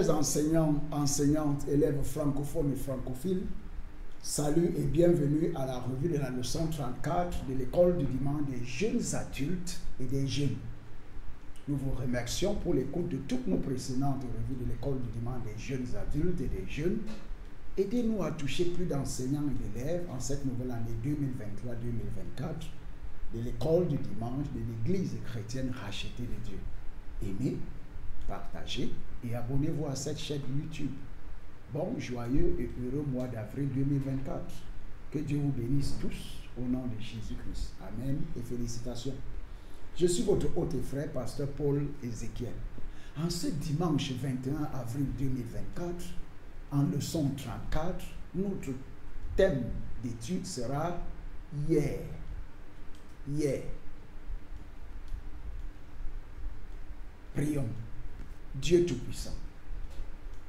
Chers enseignants, enseignantes, élèves francophones et francophiles, salut et bienvenue à la revue de la leçon 34 de l'école du dimanche des jeunes adultes et des jeunes. Nous vous remercions pour l'écoute de toutes nos précédentes revues de l'école du dimanche des jeunes adultes et des jeunes. Aidez-nous à toucher plus d'enseignants et d'élèves en cette nouvelle année 2023-2024 de l'école du dimanche de l'Église chrétienne rachetée de Dieu. Aimez, partagez et abonnez-vous à cette chaîne YouTube. Bon, joyeux et heureux mois d'avril 2024. Que Dieu vous bénisse tous au nom de Jésus-Christ. Amen et félicitations. Je suis votre hôte et frère, pasteur Paul Ézéchiel. En ce dimanche 21 avril 2024, en leçon 34, notre thème d'étude sera hier. Hier. Prions. Dieu Tout-Puissant,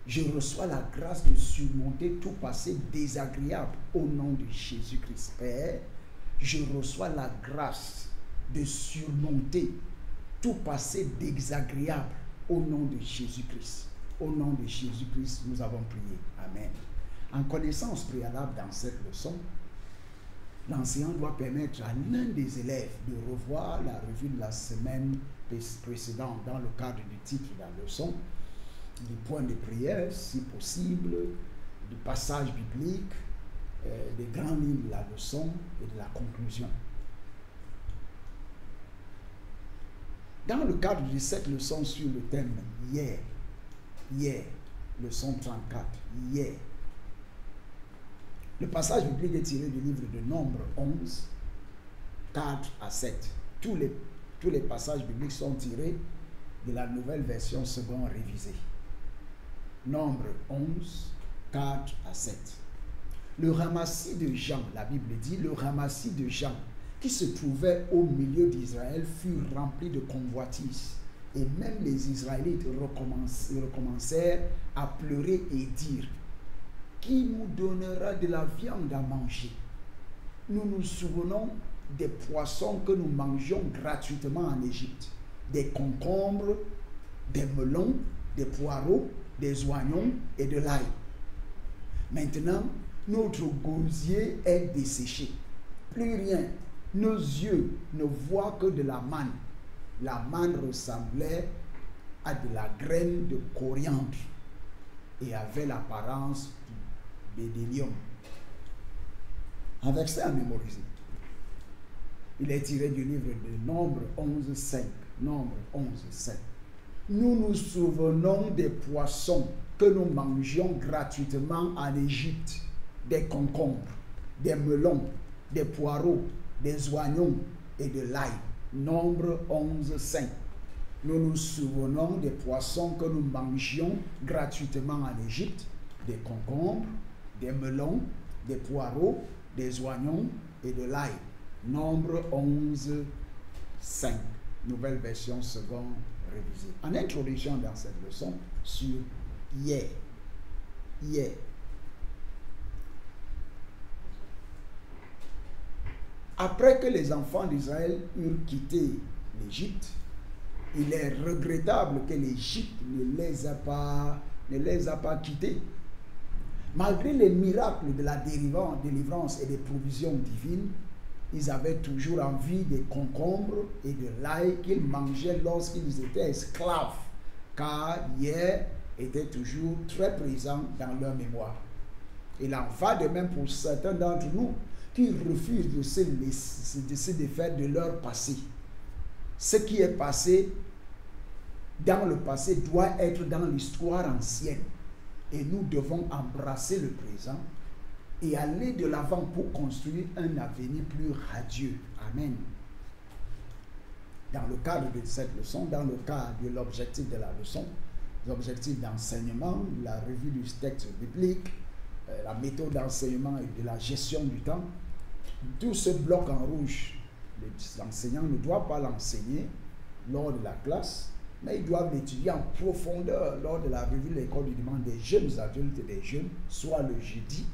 je reçois la grâce de surmonter tout passé désagréable au nom de Jésus-Christ. Père, je reçois la grâce de surmonter tout passé désagréable au nom de Jésus-Christ. Au nom de Jésus-Christ, nous avons prié. Amen. En connaissance préalable dans cette leçon, l'enseignant doit permettre à l'un des élèves de revoir la revue de la semaine précédente dans le cadre du titre de la leçon, du point de prière, si possible, du passage biblique, des grandes lignes de la leçon et de la conclusion. Dans le cadre de cette leçon sur le thème hier, leçon 34, hier, le passage biblique est tiré du livre de Nombre 11, 4 à 7. Tous les passages bibliques sont tirés de la nouvelle version seconde révisée. Nombre 11, 4 à 7. Le ramassis de Jean, la Bible dit, le ramassis de Jean qui se trouvait au milieu d'Israël fut rempli de convoitise. Et même les Israélites recommencèrent à pleurer et dire: qui nous donnera de la viande à manger? Nous nous souvenons des poissons que nous mangions gratuitement en Égypte, des concombres, des melons, des poireaux, des oignons et de l'ail. Maintenant, notre gosier est desséché. Plus rien. Nos yeux ne voient que de la manne. La manne ressemblait à de la graine de coriandre et avait l'apparence du bédélium. Un verset à mémoriser. Il est tiré du livre de Nombre 11, 5. Nombre 11, 5. Nous nous souvenons des poissons que nous mangions gratuitement en Égypte, des concombres, des melons, des poireaux, des oignons et de l'ail. Nombre 11, 5. Nous nous souvenons des poissons que nous mangions gratuitement en Égypte, des concombres, des melons, des poireaux, des oignons et de l'ail. Nombre 11, 5. Nouvelle version seconde révisée. En introduction dans cette leçon sur hier. Hier. Après que les enfants d'Israël eurent quitté l'Égypte, il est regrettable que l'Égypte ne les a pas quittés. Malgré les miracles de la délivrance et des provisions divines, ils avaient toujours envie des concombres et de l'ail qu'ils mangeaient lorsqu'ils étaient esclaves, car hier était toujours très présent dans leur mémoire. Il en va de même pour certains d'entre nous qui refusent de se défaire de leur passé. Ce qui est passé dans le passé doit être dans l'histoire ancienne. Et nous devons embrasser le présent et aller de l'avant pour construire un avenir plus radieux. Amen. Dans le cadre de cette leçon, dans le cadre de l'objectif de la leçon, l'objectif d'enseignement, la revue du texte biblique, la méthode d'enseignement et de la gestion du temps, tout ce bloc en rouge, les enseignants ne doivent pas l'enseigner lors de la classe, mais ils doivent l'étudier en profondeur lors de la revue de l'école du dimanche des jeunes adultes et des jeunes, soit le jeudi,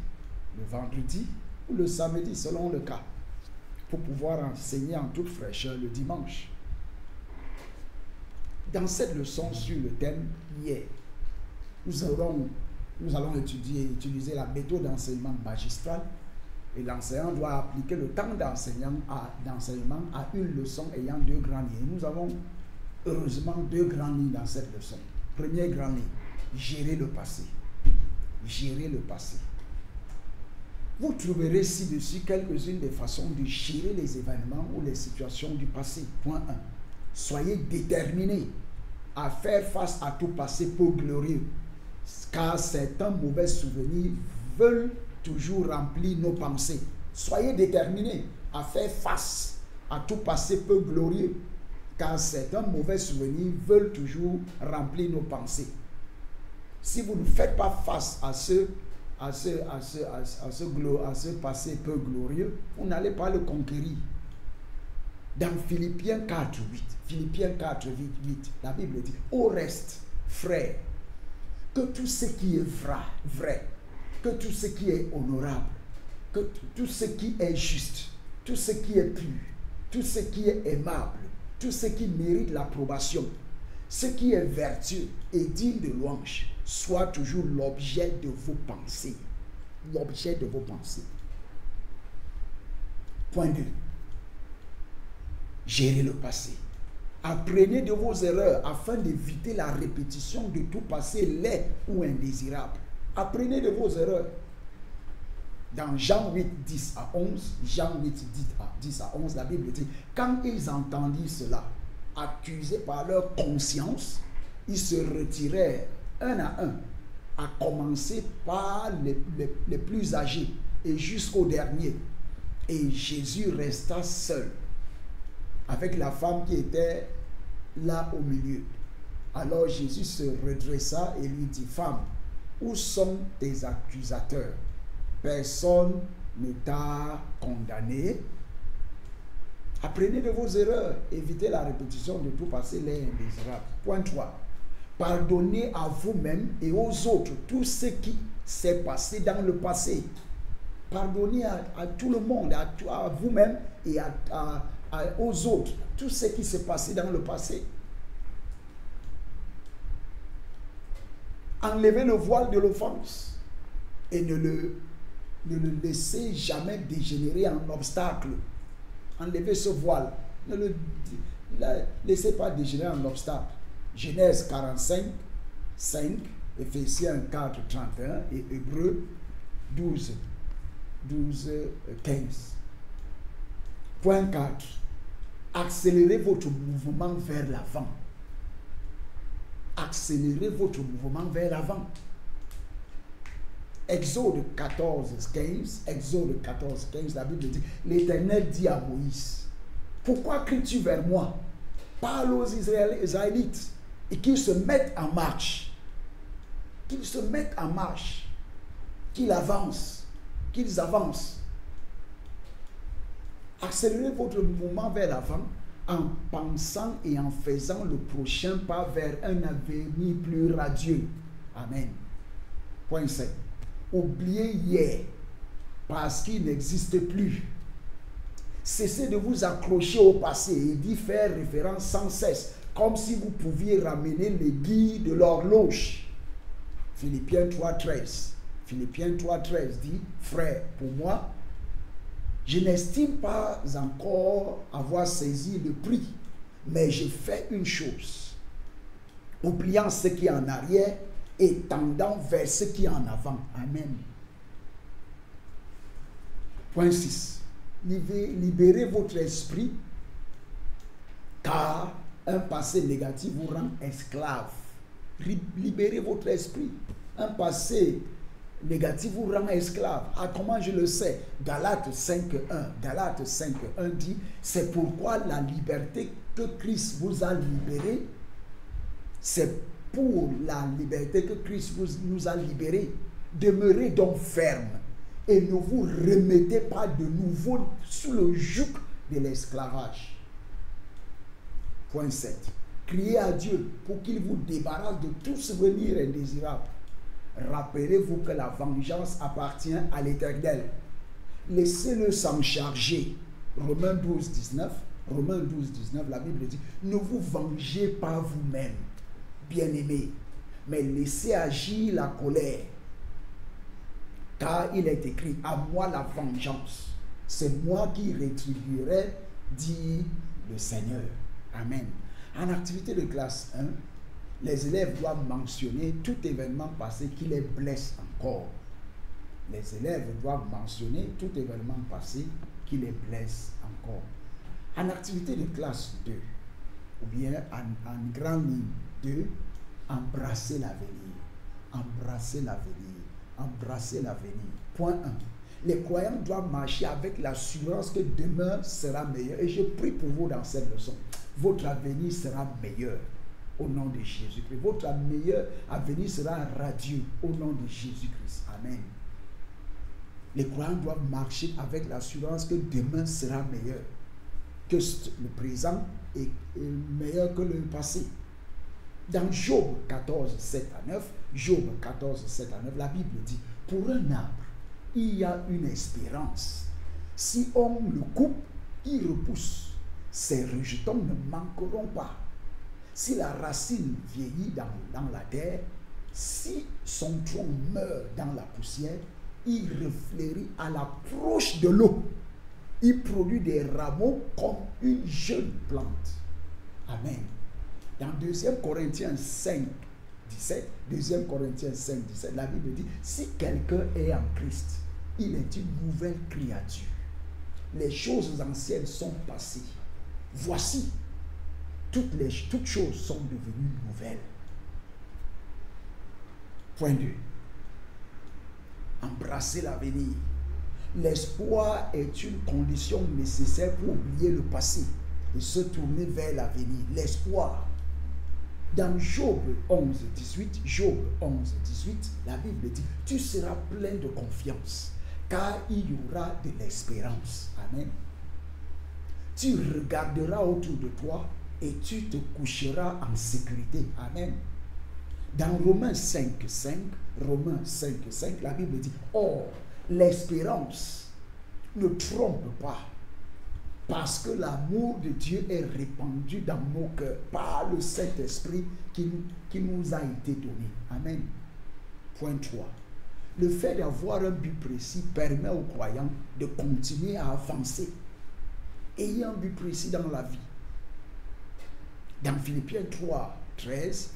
le vendredi ou le samedi, selon le cas, pour pouvoir enseigner en toute fraîcheur le dimanche. Dans cette leçon sur le thème hier, nous allons utiliser la méthode d'enseignement magistral et l'enseignant doit appliquer le temps d'enseignement à une leçon ayant 2 grandes lignes. Nous avons heureusement 2 grandes lignes dans cette leçon. Première grande ligne, gérer le passé. Gérer le passé. Vous trouverez ci-dessus quelques-unes des façons de gérer les événements ou les situations du passé. Point 1. Soyez déterminés à faire face à tout passé peu glorieux, car certains mauvais souvenirs veulent toujours remplir nos pensées. Soyez déterminés à faire face à tout passé peu glorieux, car certains mauvais souvenirs veulent toujours remplir nos pensées. Si vous ne faites pas face à ce passé peu glorieux, vous n'allez pas le conquérir. Dans Philippiens 4, 8, la Bible dit: au reste, frères, que tout ce qui est vrai, que tout ce qui est honorable, que tout ce qui est juste, tout ce qui est pur, tout ce qui est aimable, tout ce qui mérite l'approbation, ce qui est vertueux et digne de louange, soit toujours l'objet de vos pensées. L'objet de vos pensées. Point 2. Gérez le passé. Apprenez de vos erreurs afin d'éviter la répétition de tout passé laid ou indésirable. Apprenez de vos erreurs. Dans Jean 8, 10 à 11, la Bible dit: quand ils entendirent cela, accusés par leur conscience, ils se retirèrent un à un, à commencer par les plus âgés et jusqu'au dernier. Et Jésus resta seul avec la femme qui était là au milieu. Alors Jésus se redressa et lui dit: femme, où sont tes accusateurs? Personne ne t'a condamné? Apprenez de vos erreurs, évitez la répétition de tout passé laid et indésirable. Point 3. Pardonnez à vous-même et aux autres tout ce qui s'est passé dans le passé. Pardonnez à tout le monde, à vous-même et aux autres tout ce qui s'est passé dans le passé. Enlevez le voile de l'offense et ne le laissez jamais dégénérer en obstacle. Enlevez ce voile. Ne le laissez pas dégénérer en obstacle. Genèse 45, 5, Éphésiens 4, 31 et Hébreux 12, 15. Point 4. Accélérez votre mouvement vers l'avant. Accélérez votre mouvement vers l'avant. Exode 14, 15, la Bible dit: l'Éternel dit à Moïse: pourquoi cries-tu vers moi? Parle aux Israélites et qu'ils se mettent en marche. Qu'ils se mettent en marche. Qu'ils avancent. Accélérez votre mouvement vers l'avant en pensant et en faisant le prochain pas vers un avenir plus radieux. Amen. Point 7. Oubliez hier parce qu'il n'existe plus. Cessez de vous accrocher au passé et d'y faire référence sans cesse, comme si vous pouviez ramener l'aiguille de l'horloge. Philippiens 3,13. Philippiens 3,13 dit: frère, pour moi, je n'estime pas encore avoir saisi le prix, mais je fais une chose, oubliant ce qui est en arrière et tendant vers ce qui est en avant. Amen. Point 6. Libérez votre esprit, car un passé négatif vous rend esclave. Libérez votre esprit. Un passé négatif vous rend esclave. Ah, comment je le sais? Galates 5.1 dit: c'est pourquoi la liberté que Christ vous a libérée, c'est pour la liberté que Christ nous a libérés. Demeurez donc ferme et ne vous remettez pas de nouveau sous le joug de l'esclavage. Point 7. Criez à Dieu pour qu'il vous débarrasse de tout souvenir indésirable. Rappelez-vous que la vengeance appartient à l'Éternel. Laissez-le s'en charger. Romains 12, 19, la Bible dit: ne vous vengez pas vous-même, bien-aimés, mais laissez agir la colère. Car il est écrit, à moi la vengeance. C'est moi qui rétribuerai, dit le Seigneur. Amen. En activité de classe 1, les élèves doivent mentionner tout événement passé qui les blesse encore. Les élèves doivent mentionner tout événement passé qui les blesse encore. En activité de classe 2, ou bien en grande ligne 2, embrasser l'avenir. Embrasser l'avenir. Embrasser l'avenir. Point 1. Les croyants doivent marcher avec l'assurance que demain sera meilleur. Et je prie pour vous dans cette leçon. Votre avenir sera meilleur au nom de Jésus-Christ. Votre meilleur avenir sera radieux au nom de Jésus-Christ. Amen. Les croyants doivent marcher avec l'assurance que demain sera meilleur. Que le présent est meilleur que le passé. Dans Job 14, 7 à 9, Job 14, 7 à 9, la Bible dit, pour un arbre, il y a une espérance. Si on le coupe, il repousse. Ses rejetons ne manqueront pas. Si la racine vieillit dans la terre, si son tronc meurt dans la poussière, il refleurit à l'approche de l'eau. Il produit des rameaux comme une jeune plante. Amen. Dans 2 Corinthiens 5, 17, 2 Corinthiens 5, 17, la Bible dit, si quelqu'un est en Christ, il est une nouvelle créature. Les choses anciennes sont passées. Voici, toutes choses sont devenues nouvelles. Point 2. Embrasser l'avenir. L'espoir est une condition nécessaire pour oublier le passé et se tourner vers l'avenir. L'espoir. Dans Job 11, 18, Job 11, 18, la Bible dit, tu seras plein de confiance, car il y aura de l'espérance. Amen. Tu regarderas autour de toi et tu te coucheras en sécurité. Amen. Dans Romains 5, 5, la Bible dit, or, l'espérance ne trompe pas, parce que l'amour de Dieu est répandu dans nos cœurs par le Saint-Esprit qui nous a été donné. Amen. Point 3. Le fait d'avoir un but précis permet aux croyants de continuer à avancer. Ayez un but précis dans la vie. Dans Philippiens 3, 13,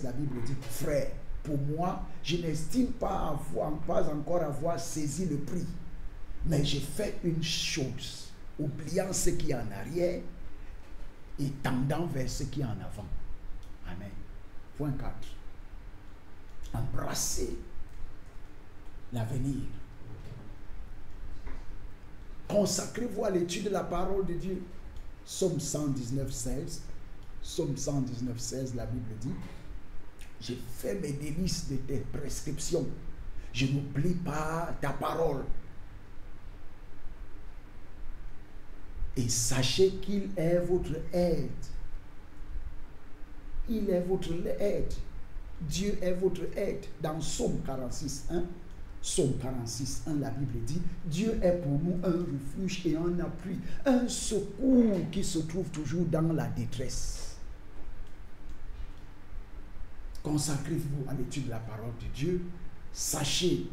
la Bible dit, frère, pour moi, je n'estime pas encore avoir saisi le prix, mais j'ai fait une chose, oubliant ce qui est en arrière et tendant vers ce qui est en avant. Amen. Point 4. Embrassez l'avenir. Consacrez-vous à l'étude de la parole de Dieu. Psaume 119, 16. Psaume 119, 16, la Bible dit, j'ai fait mes délices de tes prescriptions. Je n'oublie pas ta parole. Et sachez qu'il est votre aide. Il est votre aide. Dieu est votre aide. Dans Psaume 46, 1, Psaume 46, 1, la Bible dit, Dieu est pour nous un refuge et un appui, un secours qui se trouve toujours dans la détresse. Consacrez-vous à l'étude de la parole de Dieu. Sachez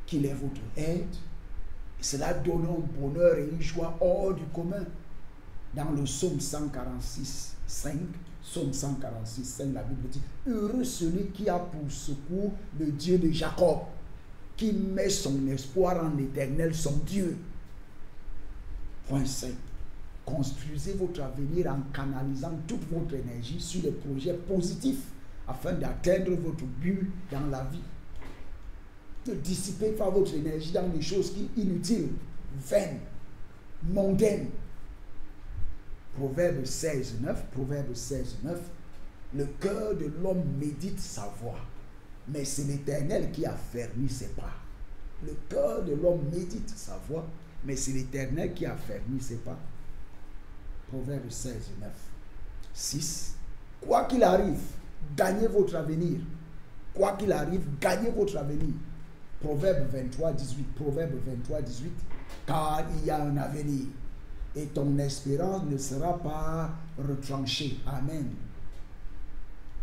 qu'il est votre aide. Et cela donne un bonheur et une joie hors du commun. Dans le Psaume 146, 5, Psaume 146, 5, la Bible dit, heureux celui qui a pour secours le Dieu de Jacob, qui met son espoir en l'Éternel, son Dieu. Point 5. Construisez votre avenir en canalisant toute votre énergie sur des projets positifs afin d'atteindre votre but dans la vie. Ne dissipez pas votre énergie dans des choses qui sont inutiles, vaines, mondaines. Proverbe 16, 9, le cœur de l'homme médite sa voie, mais c'est l'Éternel qui affermit ses pas. Le cœur de l'homme médite sa voie, mais c'est l'Éternel qui affermit ses pas. Proverbe 16, 9. 6. Quoi qu'il arrive, gagnez votre avenir. Quoi qu'il arrive, gagnez votre avenir. Proverbe 23, 18. Car il y a un avenir et ton espérance ne sera pas retranchée. Amen.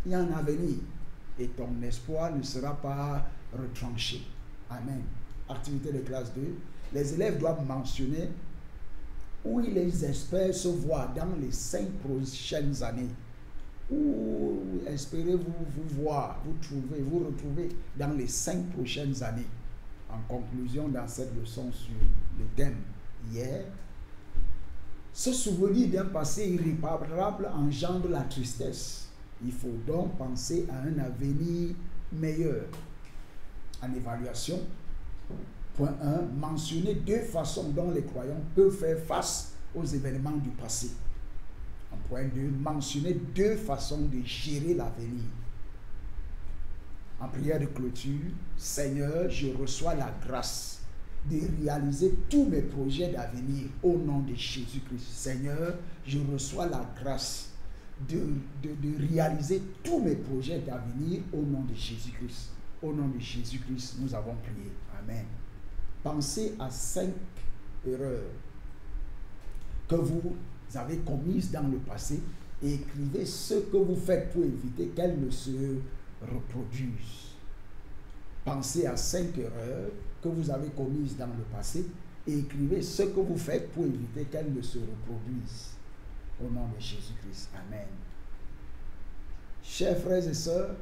Il y a un avenir. et ton espoir ne sera pas retranché. Amen. Activité de classe 2. Les élèves doivent mentionner où ils espèrent se voir dans les 5 prochaines années. Où espérez-vous vous voir, vous retrouver dans les 5 prochaines années. En conclusion, dans cette leçon sur le thème hier, se souvenir d'un passé irréparable engendre la tristesse. Il faut donc penser à un avenir meilleur. En évaluation, point 1, mentionner 2 façons dont les croyants peuvent faire face aux événements du passé. En point 2, mentionner 2 façons de gérer l'avenir. En prière de clôture, Seigneur, je reçois la grâce de réaliser tous mes projets d'avenir au nom de Jésus-Christ. Seigneur, je reçois la grâce de réaliser tous mes projets d'avenir au nom de Jésus-Christ. Au nom de Jésus-Christ, nous avons prié. Amen. Pensez à 5 erreurs que vous avez commises dans le passé et écrivez ce que vous faites pour éviter qu'elles ne se reproduisent. Pensez à 5 erreurs que vous avez commises dans le passé et écrivez ce que vous faites pour éviter qu'elles ne se reproduisent. Au nom de Jésus-Christ. Amen. Chers frères et sœurs,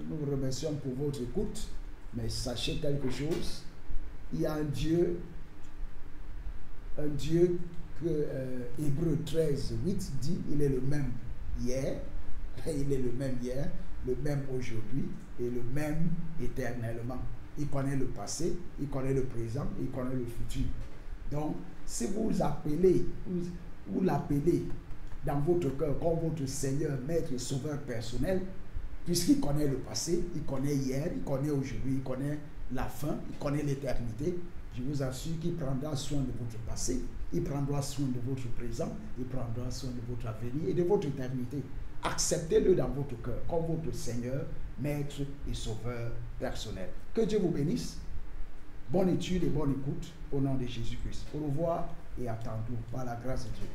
nous vous remercions pour votre écoute, mais sachez quelque chose, il y a un Dieu que Hébreux 13, 8 dit, il est le même hier, il est le même hier, le même aujourd'hui et le même éternellement. Il connaît le passé, il connaît le présent, il connaît le futur. Donc, si vous l'appelez dans votre cœur comme votre Seigneur, Maître et Sauveur personnel, puisqu'il connaît le passé, il connaît hier, il connaît aujourd'hui, il connaît la fin, il connaît l'éternité, je vous assure qu'il prendra soin de votre passé, il prendra soin de votre présent, il prendra soin de votre avenir et de votre éternité. Acceptez-le dans votre cœur comme votre Seigneur, Maître et Sauveur personnel. Que Dieu vous bénisse. Bonne étude et bonne écoute au nom de Jésus-Christ. Au revoir et à tantôt par la grâce de Dieu.